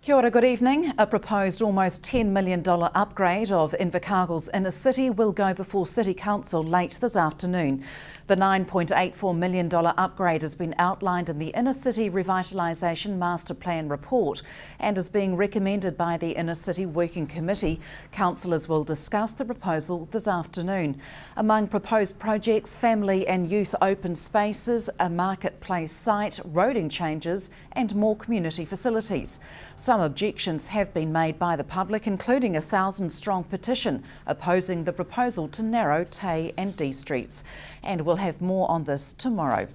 Kia ora, good evening. A proposed almost $10 million upgrade of Invercargill's inner city will go before City Council late this afternoon. The $9.84 million upgrade has been outlined in the Inner City Revitalisation Master Plan report and is being recommended by the Inner City Working Committee. Councillors will discuss the proposal this afternoon. Among proposed projects, family and youth open spaces, a marketplace site, roading changes and more community facilities. Some objections have been made by the public, including a 1,000-strong petition opposing the proposal to narrow Tay and D streets. And we'll have more on this tomorrow.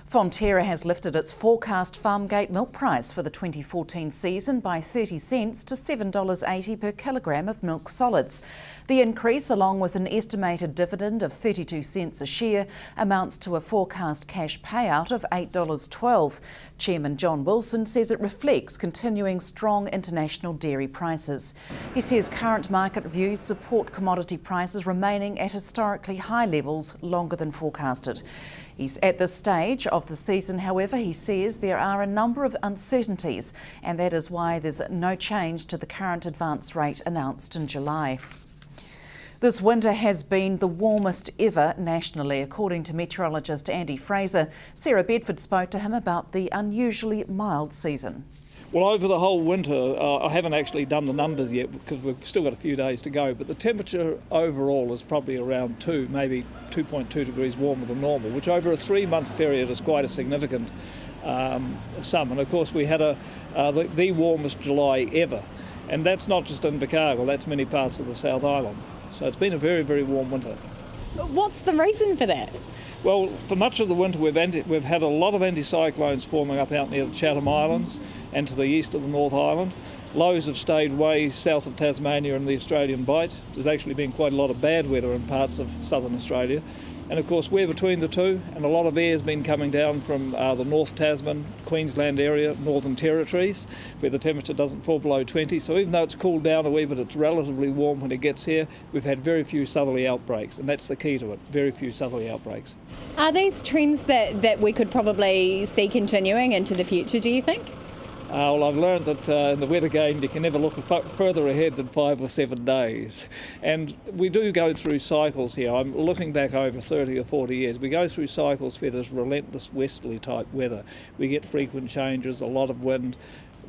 Fonterra has lifted its forecast farmgate milk price for the 2014 season by 30 cents to $7.80 per kilogram of milk solids. The increase, along with an estimated dividend of 32 cents a share, amounts to a forecast cash payout of $8.12. Chairman John Wilson says it reflects continuing strong international dairy prices. He says current market views support commodity prices remaining at historically high levels longer than forecasted. He's at this stage of the season, however, he says there are a number of uncertainties, and that is why there's no change to the current advance rate announced in July. This winter has been the warmest ever nationally, according to meteorologist Andy Fraser. Sarah Bedford spoke to him about the unusually mild season. Well, over the whole winter, I haven't actually done the numbers yet because we've still got a few days to go, but the temperature overall is probably around 2, maybe 2.2 degrees warmer than normal, which over a 3-month period is quite a significant sum. And of course we had the warmest July ever, and that's not just in Invercargill, that's many parts of the South Island. So it's been a very, very warm winter. What's the reason for that? Well, for much of the winter we've had a lot of anticyclones forming up out near the Chatham Islands and to the east of the North Island. Lows have stayed way south of Tasmania and the Australian Bight. There's actually been quite a lot of bad weather in parts of southern Australia. And of course we're between the two, and a lot of air's been coming down from the North Tasman, Queensland area, Northern Territories, where the temperature doesn't fall below 20. So even though it's cooled down a wee bit, it's relatively warm when it gets here. We've had very few southerly outbreaks, and that's the key to it, very few southerly outbreaks. Are these trends that we could probably see continuing into the future, do you think? Well, I've learned that in the weather game you can never look further ahead than 5 or 7 days. And we do go through cycles here. I'm looking back over 30 or 40 years. We go through cycles where there's relentless westerly type weather. We get frequent changes, a lot of wind.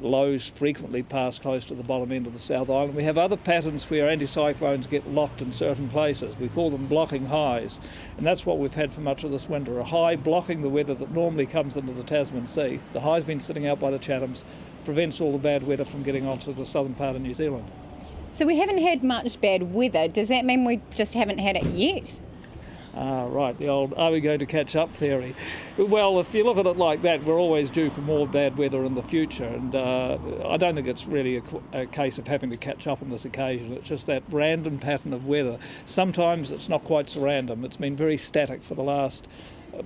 Lows frequently pass close to the bottom end of the South Island. We have other patterns where anticyclones get locked in certain places. We call them blocking highs, and that's what we've had for much of this winter. A high blocking the weather that normally comes into the Tasman Sea. The high's been sitting out by the Chathams, prevents all the bad weather from getting onto the southern part of New Zealand. So we haven't had much bad weather. Does that mean we just haven't had it yet? Right, the old are we going to catch up theory. Well, if you look at it like that, we're always due for more bad weather in the future, and I don't think it's really a case of having to catch up on this occasion. It's just that random pattern of weather. Sometimes it's not quite so random. It's been very static for the last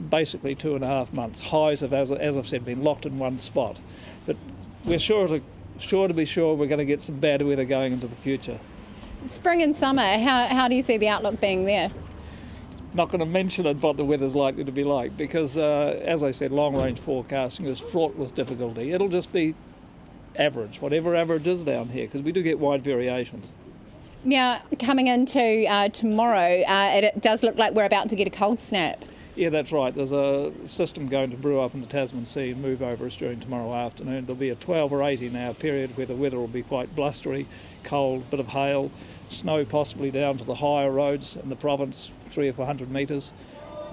basically 2.5 months. Highs have, as I've said, been locked in one spot. But we're sure to be sure we're going to get some bad weather going into the future. Spring and summer, how do you see the outlook being there? Not going to mention it what the weather's likely to be like because, as I said, long-range forecasting is fraught with difficulty. It'll just be average, whatever average is down here, because we do get wide variations. Now, coming into tomorrow, it does look like we're about to get a cold snap. Yeah, that's right. There's a system going to brew up in the Tasman Sea and move over us during tomorrow afternoon. There'll be a 12 or 18-hour period where the weather will be quite blustery, cold, bit of hail, snow possibly down to the higher roads in the province, 300 or 400 metres.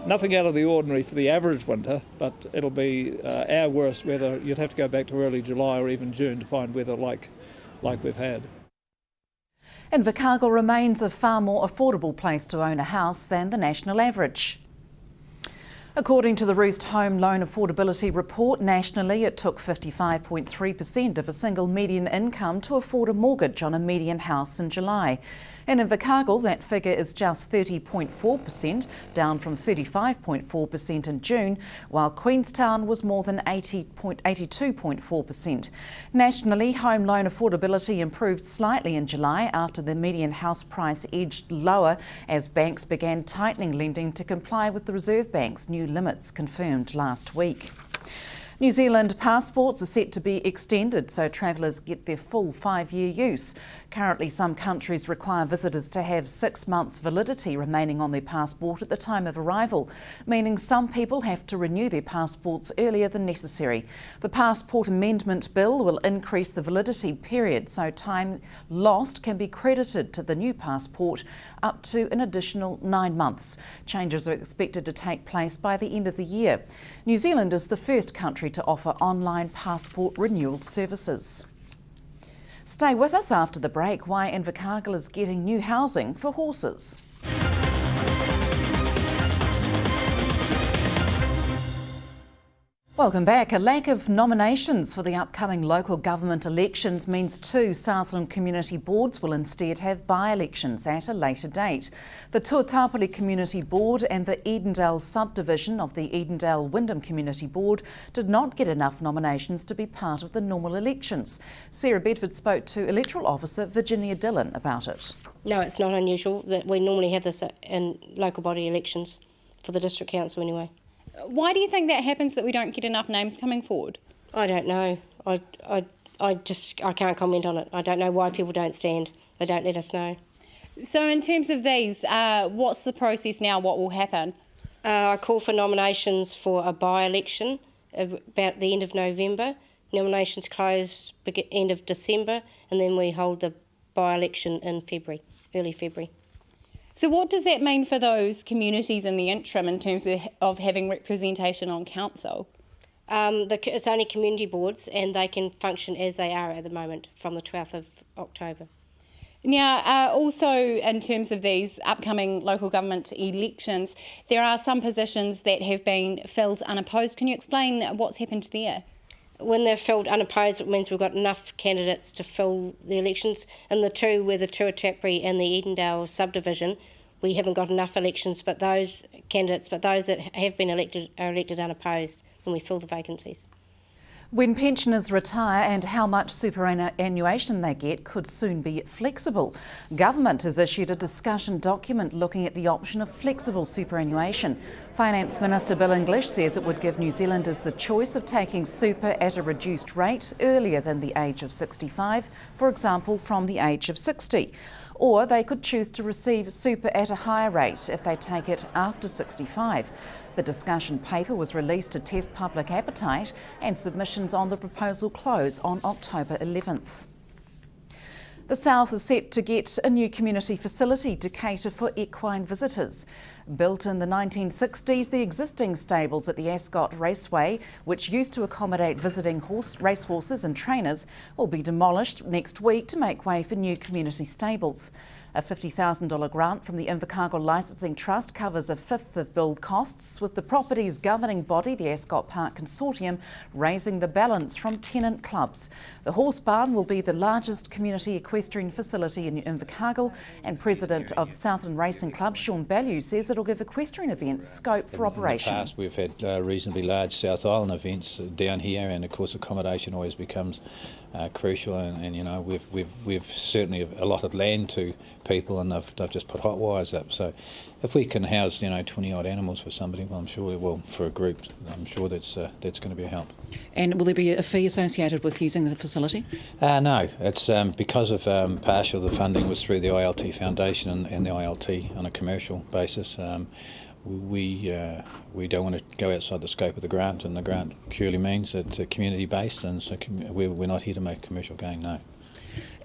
Nothing out of the ordinary for the average winter, but it'll be our worst weather. You'd have to go back to early July or even June to find weather like we've had. Invercargill remains a far more affordable place to own a house than the national average. According to the Roost Home Loan Affordability Report, nationally it took 55.3% of a single median income to afford a mortgage on a median house in July. In Invercargill, that figure is just 30.4%, down from 35.4% in June, while Queenstown was more than 82.4%. Nationally, home loan affordability improved slightly in July after the median house price edged lower as banks began tightening lending to comply with the Reserve Bank's new limits confirmed last week. New Zealand passports are set to be extended so travellers get their full 5-year use. Currently, some countries require visitors to have 6 months validity remaining on their passport at the time of arrival, meaning some people have to renew their passports earlier than necessary. The Passport Amendment Bill will increase the validity period so time lost can be credited to the new passport up to an additional 9 months. Changes are expected to take place by the end of the year. New Zealand is the first country to offer online passport renewal services. Stay with us after the break. Why Invercargill is getting new housing for horses. Welcome back. A lack of nominations for the upcoming local government elections means 2 Southland community boards will instead have by-elections at a later date. The Tuatapere Community Board and the Edendale subdivision of the Edendale Wyndham Community Board did not get enough nominations to be part of the normal elections. Sarah Bedford spoke to Electoral Officer Virginia Dillon about it. No, it's not unusual that we normally have this in local body elections, for the district council anyway. Why do you think that happens, that we don't get enough names coming forward? I don't know. I can't comment on it. I don't know why people don't stand. They don't let us know. So in terms of these, what's the process now? What will happen? I call for nominations for a by-election about the end of November. Nominations close end of December, and then we hold the by-election in February, early February. So what does that mean for those communities in the interim in terms of having representation on council? It's only community boards, and they can function as they are at the moment from the 12th of October. Now, also in terms of these upcoming local government elections, there are some positions that have been filled unopposed. Can you explain what's happened there? When they're filled unopposed, it means we've got enough candidates to fill the elections. In the two, where the Tuatapere and the Edendale subdivision, we haven't got enough elections, but those that have been elected are elected unopposed, and we fill the vacancies. When pensioners retire and how much superannuation they get could soon be flexible. Government has issued a discussion document looking at the option of flexible superannuation. Finance Minister Bill English says it would give New Zealanders the choice of taking super at a reduced rate earlier than the age of 65, for example from the age of 60. Or they could choose to receive super at a higher rate if they take it after 65. The discussion paper was released to test public appetite, and submissions on the proposal close on October 11th. The South is set to get a new community facility to cater for equine visitors. Built in the 1960s, the existing stables at the Ascot Raceway, which used to accommodate visiting racehorses and trainers, will be demolished next week to make way for new community stables. A $50,000 grant from the Invercargill Licensing Trust covers a fifth of build costs, with the property's governing body, the Ascot Park Consortium, raising the balance from tenant clubs. The horse barn will be the largest community equestrian facility in Invercargill, and President of Southland Racing Club, Sean Bellew, says it'll give equestrian events scope for operation. In the past, we've had reasonably large South Island events down here, and of course accommodation always becomes crucial, and you know we've certainly allotted land to people, and they've just put hot wires up. So if we can house 20 odd animals for somebody, well, I'm sure for a group, I'm sure that's going to be a help. And will there be a fee associated with using the facility? No, it's because of partial the funding was through the ILT Foundation and the ILT on a commercial basis. We don't want to go outside the scope of the grant, and the grant purely means that it's community based, and so we're not here to make commercial gain. No.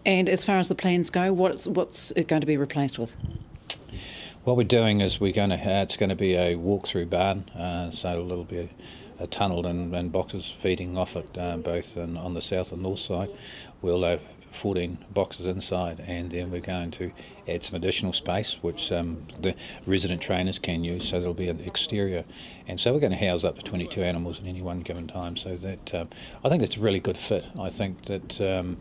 And as far as the plans go, what's it going to be replaced with? What we're doing is it's going to be a walk-through barn, so it'll be a tunnel and boxes feeding off it, both on the south and north side. We'll have 14 boxes inside, and then we're going to add some additional space which the resident trainers can use, so there'll be an exterior, and so we're going to house up to 22 animals at any one given time. So that I think it's a really good fit. I think that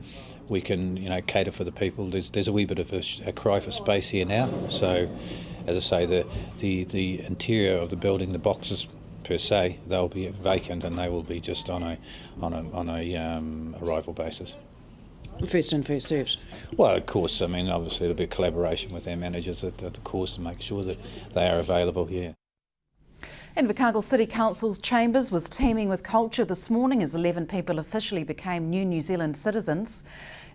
we can cater for the people. There's a wee bit of a cry for space here now, so as I say, the interior of the building, the boxes per se, they'll be vacant, and they will be just on a arrival basis. First in, first served. Well, of course, I mean, obviously there'll be a collaboration with our managers at the course to make sure that they are available here. Invercargill City Council's chambers was teeming with culture this morning as 11 people officially became new New Zealand citizens.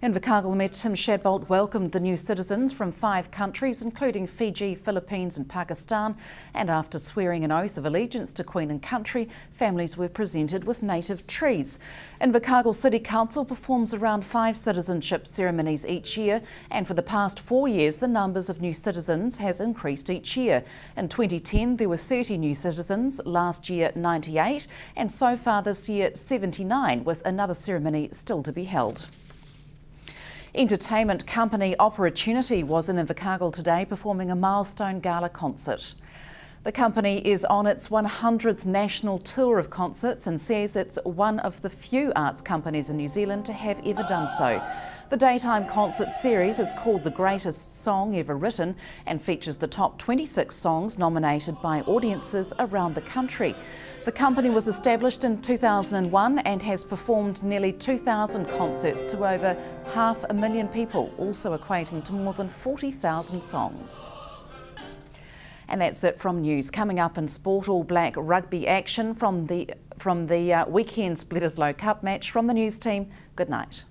Invercargill Mayor Tim Shadbolt welcomed the new citizens from 5 countries, including Fiji, Philippines and Pakistan, and after swearing an oath of allegiance to Queen and Country, families were presented with native trees. Invercargill City Council performs around 5 citizenship ceremonies each year, and for the past 4 years the numbers of new citizens has increased each year. In 2010 there were 30 new citizens, last year 98, and so far this year 79, with another ceremony still to be held. Entertainment company Opportunity was in Invercargill today performing a milestone gala concert. The company is on its 100th national tour of concerts and says it's one of the few arts companies in New Zealand to have ever done so. The daytime concert series is called The Greatest Song Ever Written and features the top 26 songs nominated by audiences around the country. The company was established in 2001 and has performed nearly 2,000 concerts to over 500,000 people, also equating to more than 40,000 songs. And that's it from news. Coming up in sport, All Black rugby action from the weekend Splittersloe Cup match. From the news team, good night.